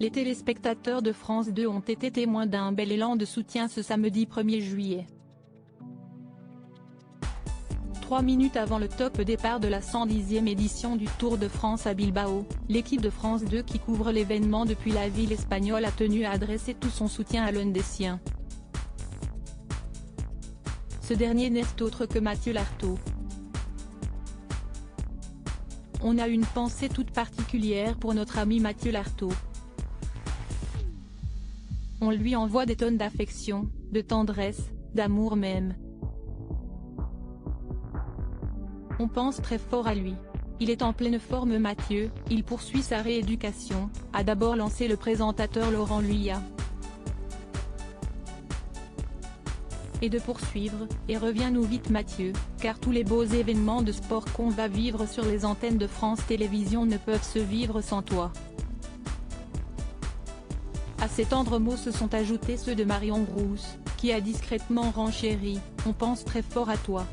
Les téléspectateurs de France 2 ont été témoins d'un bel élan de soutien ce samedi 1er juillet. 3 minutes avant le top départ de la 110e édition du Tour de France à Bilbao, l'équipe de France 2 qui couvre l'événement depuis la ville espagnole a tenu à adresser tout son soutien à l'un des siens. Ce dernier n'est autre que Mathieu Lartaud. On a une pensée toute particulière pour notre ami Mathieu Lartaud. On lui envoie des tonnes d'affection, de tendresse, d'amour même. On pense très fort à lui. Il est en pleine forme Mathieu, il poursuit sa rééducation, a d'abord lancé le présentateur Laurent Luyat. Et de poursuivre, et reviens-nous vite Mathieu, car tous les beaux événements de sport qu'on va vivre sur les antennes de France Télévisions ne peuvent se vivre sans toi. À ces tendres mots se sont ajoutés ceux de Marion Rousse, qui a discrètement renchéri, on pense très fort à toi.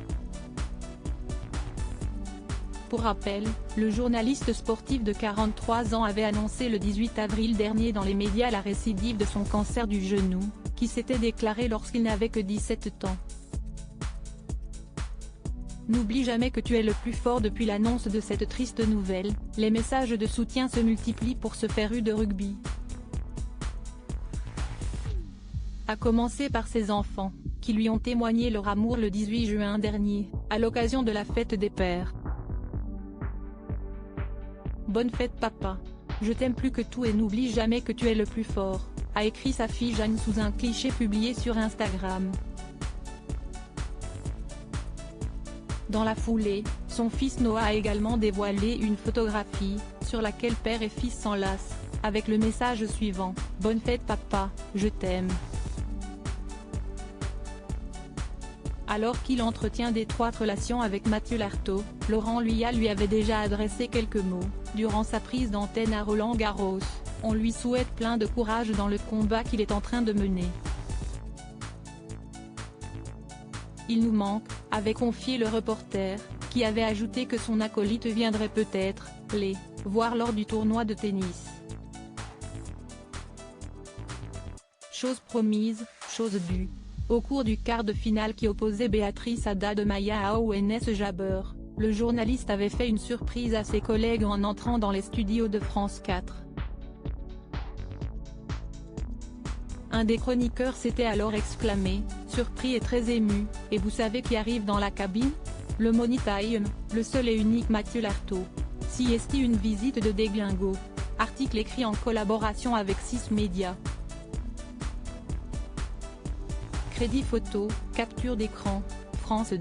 Pour rappel, le journaliste sportif de 43 ans avait annoncé le 18 avril dernier dans les médias la récidive de son cancer du genou, qui s'était déclaré lorsqu'il n'avait que 17 ans. N'oublie jamais que tu es le plus fort. Depuis l'annonce de cette triste nouvelle, les messages de soutien se multiplient pour ce féru de rugby. À commencer par ses enfants, qui lui ont témoigné leur amour le 18 juin dernier, à l'occasion de la fête des pères. Bonne fête papa. Je t'aime plus que tout et n'oublie jamais que tu es le plus fort, a écrit sa fille Jeanne sous un cliché publié sur Instagram. Dans la foulée, son fils Noah a également dévoilé une photographie, sur laquelle père et fils s'enlacent, avec le message suivant, « Bonne fête papa, je t'aime ». Alors qu'il entretient d'étroites relations avec Mathieu Lartaud, Laurent Luyat lui avait déjà adressé quelques mots, durant sa prise d'antenne à Roland-Garros. On lui souhaite plein de courage dans le combat qu'il est en train de mener. Il nous manque, avait confié le reporter, qui avait ajouté que son acolyte viendrait peut-être, les voir lors du tournoi de tennis. Chose promise, chose due. Au cours du quart de finale qui opposait Béatrice Haddad Maia à ONS Jabeur, le journaliste avait fait une surprise à ses collègues en entrant dans les studios de France 4. Un des chroniqueurs s'était alors exclamé, surpris et très ému, « Et vous savez qui arrive dans la cabine ? Le Money Time, le seul et unique Mathieu Lartaud. Si est une visite de déglingo ». Article écrit en collaboration avec 6 médias. Crédit photo, capture d'écran, France 2.